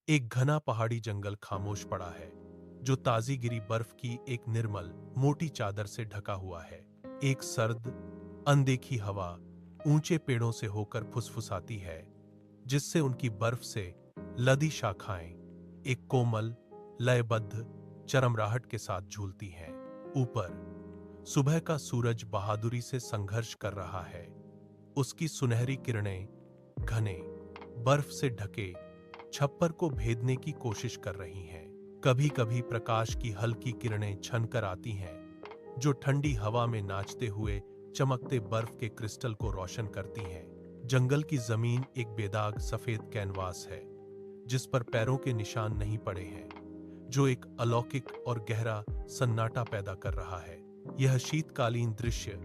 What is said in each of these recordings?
एक घना पहाड़ी जंगल खामोश पड़ा है, जो ताजी गिरी बर्फ की एक निर्मल मोटी चादर से ढका हुआ है। एक सर्द अनदेखी हवा ऊंचे पेड़ों से होकर फुसफुसाती है, जिससे उनकी बर्फ से लदी शाखाएं एक कोमल लयबद्ध चरमराहट के साथ झूलती हैं। ऊपर सुबह का सूरज बहादुरी से संघर्ष कर रहा है। उसकी सुनहरी किरणें घने बर्फ से ढके छप्पर को भेदने की कोशिश कर रही हैं। कभी कभी प्रकाश की हल्की किरणें छनकर आती हैं, जो ठंडी हवा में नाचते हुए चमकते बर्फ के क्रिस्टल को रोशन करती हैं। जंगल की जमीन एक बेदाग सफेद कैनवास है, जिस पर पैरों के निशान नहीं पड़े हैं, जो एक अलौकिक और गहरा सन्नाटा पैदा कर रहा है। यह शीतकालीन दृश्य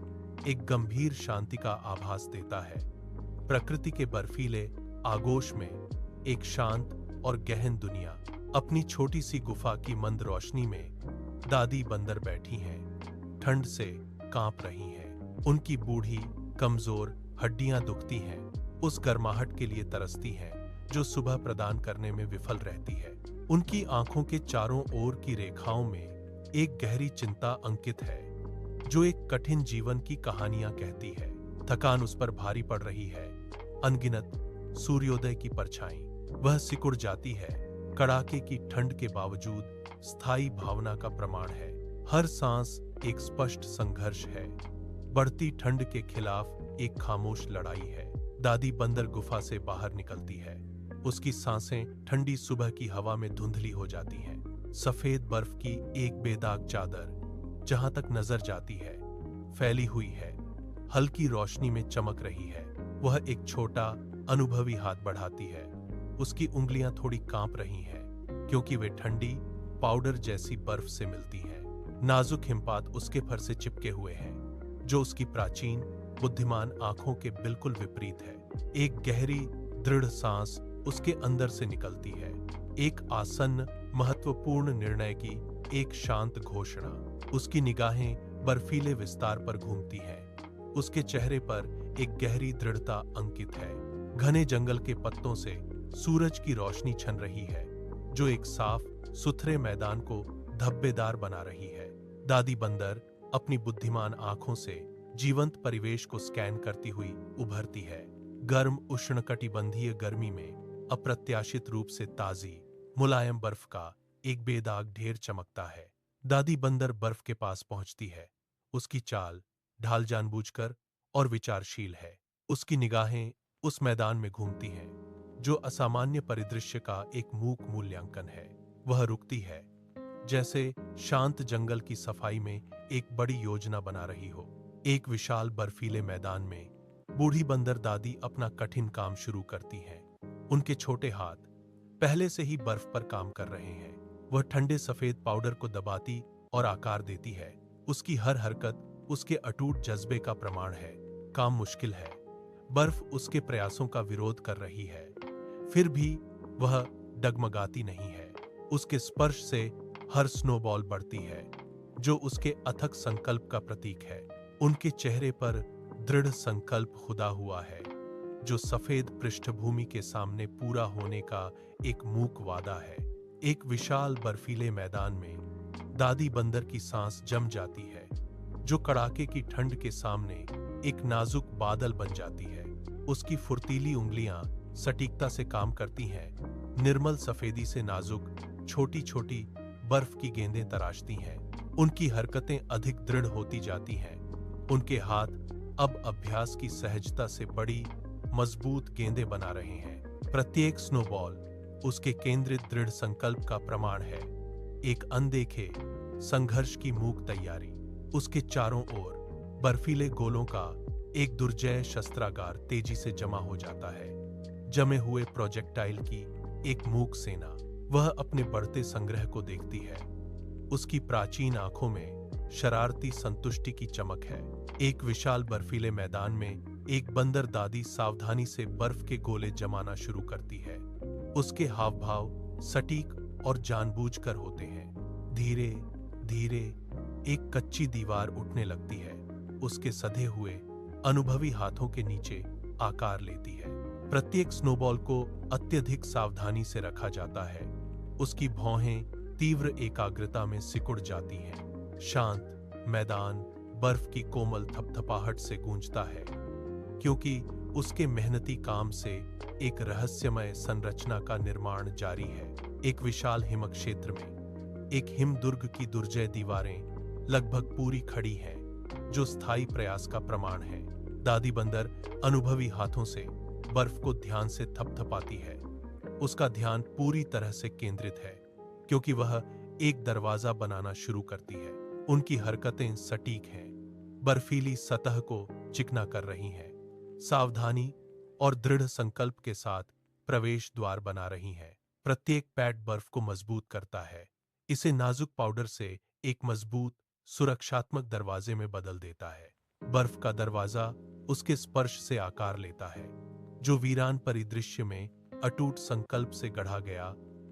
एक गंभीर शांति का आभास देता है। प्रकृति के बर्फीले आगोश में एक शांत और गहन दुनिया अपनी छोटी सी गुफा की मंद रोशनी में दादी बंदर बैठी हैं, ठंड से कांप रही हैं। उनकी बूढ़ी कमजोर हड्डियां दुखती हैं, उस गर्माहट के लिए तरसती हैं जो सुबह प्रदान करने में विफल रहती है। उनकी आंखों के चारों ओर की रेखाओं में एक गहरी चिंता अंकित है, जो एक कठिन जीवन की कहानियां कहती है। थकान उस पर भारी पड़ रही है। अनगिनत सूर्योदय की परछाई वह सिकुड़ जाती है, कड़ाके की ठंड के बावजूद स्थायी भावना का प्रमाण है। हर सांस एक स्पष्ट संघर्ष है, बढ़ती ठंड के खिलाफ एक खामोश लड़ाई है। दादी बंदर गुफा से बाहर निकलती है। उसकी सांसें ठंडी सुबह की हवा में धुंधली हो जाती हैं। सफेद बर्फ की एक बेदाग चादर जहां तक नजर जाती है फैली हुई है, हल्की रोशनी में चमक रही है। वह एक छोटा अनुभवी हाथ बढ़ाती है। उसकी उंगलियां थोड़ी कांप रही हैं, क्योंकि वे ठंडी पाउडर जैसी बर्फ से मिलती हैं। नाजुक हिमपात उसके फर से चिपके हुए हैं, जो उसकी प्राचीन बुद्धिमान आंखों के बिल्कुल विपरीत है। एक गहरी दृढ़ सांस उसके अंदर से निकलती है, एक आसन्न महत्वपूर्ण निर्णय की एक शांत घोषणा। उसकी निगाहें बर्फीले विस्तार पर घूमती हैं। उसके चेहरे पर एक गहरी दृढ़ता अंकित है। घने जंगल के पत्तों से सूरज की रोशनी छन रही है, जो एक साफ सुथरे मैदान को धब्बेदार बना रही है। दादी बंदर अपनी बुद्धिमान आंखों से जीवंत परिवेश को स्कैन करती हुई उभरती है। गर्म उष्णकटिबंधीय गर्मी में अप्रत्याशित रूप से ताजी मुलायम बर्फ का एक बेदाग ढेर चमकता है। दादी बंदर बर्फ के पास पहुंचती है। उसकी चाल ढाल जानबूझकर और विचारशील है। उसकी निगाहें उस मैदान में घूमती हैं, जो असामान्य परिदृश्य का एक मूक मूल्यांकन है। वह रुकती है, जैसे शांत जंगल की सफाई में एक बड़ी योजना बना रही हो। एक विशाल बर्फीले मैदान में बूढ़ी बंदर दादी अपना कठिन काम शुरू करती हैं। उनके छोटे हाथ पहले से ही बर्फ पर काम कर रहे हैं। वह ठंडे सफेद पाउडर को दबाती और आकार देती है। उसकी हर हरकत उसके अटूट जज्बे का प्रमाण है। काम मुश्किल है, बर्फ उसके प्रयासों का विरोध कर रही है, फिर भी वह डगमगाती नहीं है। उसके स्पर्श से हर स्नोबॉल बढ़ती है, जो उसके अथक संकल्प का प्रतीक है। उनके चेहरे पर दृढ़ संकल्प खुदा हुआ है, जो सफेद पृष्ठभूमि के सामने पूरा होने का एक मूक वादा है। एक विशाल बर्फीले मैदान में दादी बंदर की सांस जम जाती है, जो कड़ाके की ठंड के सामने एक नाजुक बादल बन जाती है। उसकी फुर्तीली उंगलियां सटीकता से काम करती हैं, निर्मल सफेदी से नाजुक छोटी छोटी बर्फ की गेंदें तराशती हैं। उनकी हरकतें अधिक दृढ़ होती जाती हैं। उनके हाथ अब अभ्यास की सहजता से बड़ी मजबूत गेंदें बना रहे हैं। प्रत्येक स्नोबॉल उसके केंद्रित दृढ़ संकल्प का प्रमाण है, एक अनदेखे संघर्ष की मूक तैयारी। उसके चारों ओर बर्फीले गोलों का एक दुर्जय शस्त्रागार तेजी से जमा हो जाता है, जमे हुए प्रोजेक्टाइल की एक मूक सेना। वह अपने बढ़ते संग्रह को देखती है। उसकी प्राचीन आंखों में शरारती संतुष्टि की चमक है। एक विशाल बर्फीले मैदान में एक बंदर दादी सावधानी से बर्फ के गोले जमाना शुरू करती है। उसके हाव भाव सटीक और जानबूझकर होते हैं। धीरे धीरे एक कच्ची दीवार उठने लगती है, उसके सधे हुए अनुभवी हाथों के नीचे आकार लेती है। प्रत्येक स्नोबॉल को अत्यधिक सावधानी से रखा जाता है। उसकी भौहें तीव्र एकाग्रता में सिकुड़ जाती हैं। शांत मैदान बर्फ की कोमल थपथपाहट से गूंजता है, क्योंकि उसके मेहनती काम से एक रहस्यमय संरचना का निर्माण जारी है। एक विशाल हिम क्षेत्र में एक हिमदुर्ग की दुर्जय दीवारें लगभग पूरी खड़ी हैं, जो स्थायी प्रयास का प्रमाण है। दादी बंदर अनुभवी हाथों से बर्फ को ध्यान से थपथपाती है। उसका ध्यान पूरी तरह से केंद्रित है, क्योंकि वह एक दरवाजा बनाना शुरू करती है। उनकी हरकतें सटीक हैं, बर्फीली सतह को चिकना कर रही हैं, सावधानी और दृढ़ संकल्प के साथ प्रवेश द्वार बना रही हैं। प्रत्येक पैड बर्फ को मजबूत करता है, इसे नाजुक पाउडर से एक मजबूत सुरक्षात्मक दरवाजे में बदल देता है। बर्फ का दरवाजा उसके स्पर्श से आकार लेता है, जो वीरान परिदृश्य में अटूट संकल्प से गढ़ा गया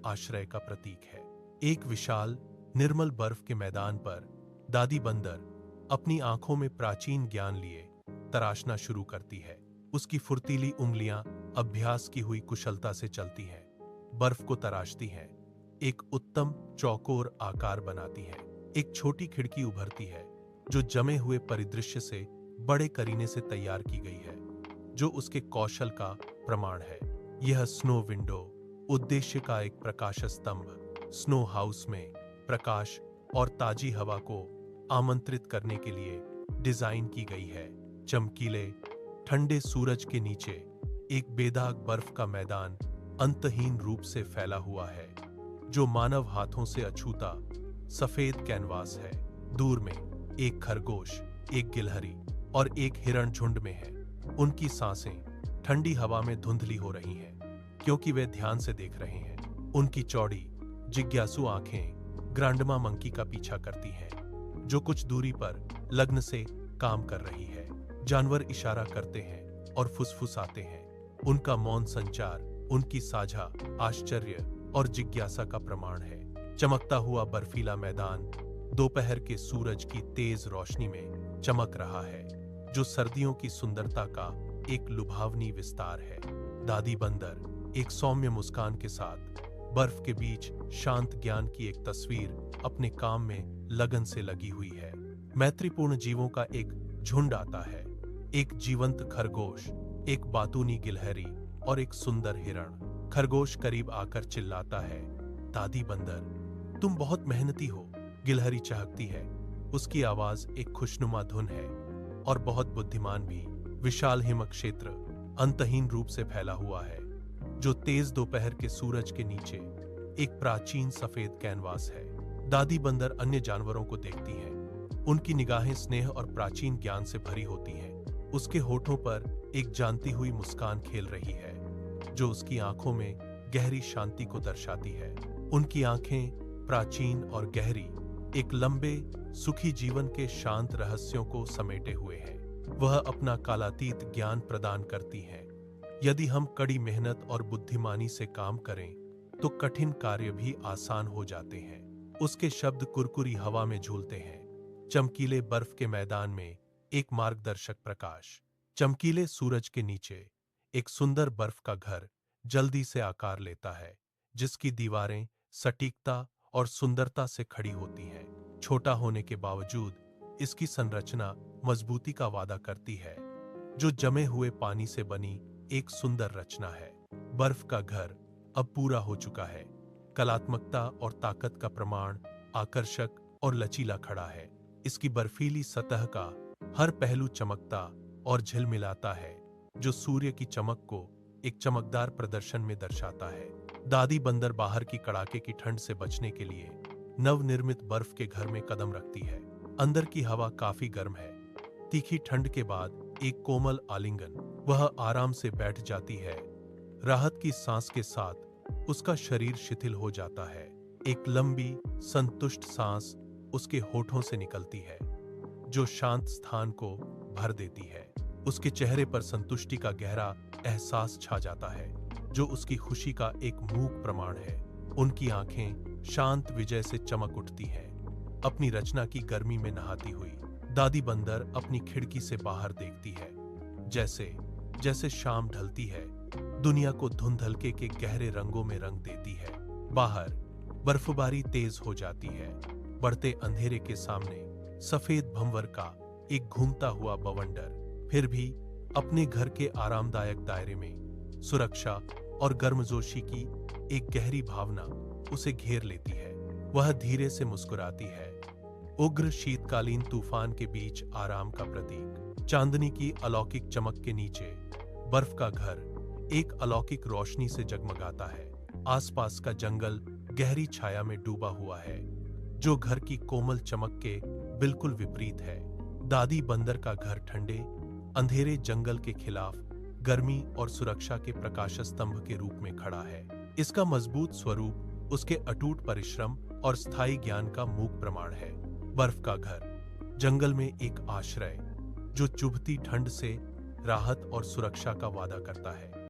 आश्रय का प्रतीक है। एक विशाल निर्मल बर्फ के मैदान पर दादी बंदर अपनी आंखों में प्राचीन ज्ञान लिए तराशना शुरू करती है। उसकी फुर्तीली उंगलियां अभ्यास की हुई कुशलता से चलती हैं, बर्फ को तराशती हैं, एक उत्तम चौकोर आकार बनाती हैं। एक छोटी खिड़की उभरती है, जो जमे हुए परिदृश्य से बड़े करीने से तैयार की गई है, जो उसके कौशल का प्रमाण है। यह स्नो विंडो उद्देश्य का एक प्रकाश स्तंभ स्नो हाउस में प्रकाश और ताजी हवा को आमंत्रित करने के लिए डिजाइन की गई है। चमकीले ठंडे सूरज के नीचे एक बेदाग बर्फ का मैदान अंतहीन रूप से फैला हुआ है, जो मानव हाथों से अछूता सफेद कैनवास है। दूर में एक खरगोश, एक गिलहरी और एक हिरण झुंड में है। उनकी सांसें ठंडी हवा में धुंधली हो रही हैं, क्योंकि वे ध्यान से देख रहे हैं। उनकी चौड़ी जिज्ञासु आंखें ग्रांडमा मंकी का पीछा करती हैं, जो कुछ दूरी पर लग्न से काम कर रही है। जानवर इशारा करते हैं और फुसफुसाते हैं। उनका मौन संचार उनकी साझा आश्चर्य और जिज्ञासा का प्रमाण है। चमकता हुआ बर्फीला मैदान दोपहर के सूरज की तेज रोशनी में चमक रहा है, जो सर्दियों की सुंदरता का एक लुभावनी विस्तार है। दादी बंदर एक सौम्य मुस्कान के साथ बर्फ के बीच शांत ज्ञान की एक तस्वीर अपने काम में लगन से लगी हुई है। मैत्रीपूर्ण जीवों का एक झुंड आता है, एक जीवंत खरगोश, एक बातूनी गिलहरी और एक सुंदर हिरण। खरगोश करीब आकर चिल्लाता है, दादी बंदर तुम बहुत मेहनती हो। गिलहरी चहकती है, उसकी आवाज एक खुशनुमा धुन है और बहुत बुद्धिमान भी। विशाल हिम क्षेत्र अंतहीन रूप से फैला हुआ है, जो तेज दोपहर के सूरज के नीचे एक प्राचीन सफेद कैनवास है। दादी बंदर अन्य जानवरों को देखती है, उनकी निगाहें स्नेह और प्राचीन ज्ञान से भरी होती हैं। उसके होठों पर एक जानती हुई मुस्कान खेल रही है, जो उसकी आंखों में गहरी शांति को दर्शाती है। उनकी आंखें प्राचीन और गहरी, एक लंबे सुखी जीवन के शांत रहस्यों को समेटे हुए हैं। वह अपना कालातीत ज्ञान प्रदान करती हैं। यदि हम कड़ी मेहनत और बुद्धिमानी से काम करें, तो कठिन कार्य भी आसान हो जाते हैं। उसके शब्द कुरकुरी हवा में झूलते हैं। चमकीले बर्फ के मैदान में एक मार्गदर्शक प्रकाश। चमकीले सूरज के नीचे एक सुंदर बर्फ का घर जल्दी से आकार लेता है, जिसकी दीवारें सटीकता और सुंदरता से खड़ी होती हैं। छोटा होने के बावजूद इसकी संरचना मजबूती का वादा करती है, जो जमे हुए पानी से बनी एक सुंदर रचना है। बर्फ का घर अब पूरा हो चुका है। कलात्मकता और ताकत का प्रमाण आकर्षक और लचीला खड़ा है। इसकी बर्फीली सतह का हर पहलू चमकता और झिलमिलाता है, जो सूर्य की चमक को एक चमकदार प्रदर्शन में दर्शाता है। दादी बंदर बाहर की कड़ाके की ठंड से बचने के लिए नवनिर्मित बर्फ के घर में कदम रखती है। अंदर की हवा काफी गर्म है। तीखी ठंड के बाद एक कोमल आलिंगन, वह आराम से बैठ जाती है। राहत की सांस के साथ उसका शरीर शिथिल हो जाता है। एक लंबी संतुष्ट सांस उसके होठों से निकलती है, जो शांत स्थान को भर देती है। उसके चेहरे पर संतुष्टि का गहरा एहसास छा जाता है, जो उसकी खुशी का एक मूक प्रमाण है। उनकी आंखें शांत विजय से चमक उठती हैं। अपनी रचना की गर्मी में नहाती हुई दादी बंदर अपनी खिड़की से बाहर देखती है। जैसे जैसे शाम ढलती है, दुनिया को धुंध हल्के के गहरे रंगों में रंग देती है। बाहर बर्फबारी तेज हो जाती है। बढ़ते अंधेरे के सामने सफेद भंवर का एक घूमता हुआ बवंडर फिर भी अपने घर के आरामदायक दायरे में सुरक्षा और गर्मजोशी की एक गहरी भावना उसे घेर लेती है। वह धीरे से मुस्कुराती है। उग्र शीतकालीन तूफान के बीच आराम का प्रतीक। चांदनी की अलौकिक चमक के नीचे बर्फ का घर एक अलौकिक रोशनी से जगमगाता है। आसपास का जंगल गहरी छाया में डूबा हुआ है, जो घर की कोमल चमक के बिल्कुल विपरीत है। दादी बंदर का घर ठंडे अंधेरे जंगल के खिलाफ गर्मी और सुरक्षा के प्रकाश स्तंभ के रूप में खड़ा है। इसका मजबूत स्वरूप उसके अटूट परिश्रम और स्थायी ज्ञान का मूक प्रमाण है। बर्फ का घर जंगल में एक आश्रय जो चुभती ठंड से राहत और सुरक्षा का वादा करता है।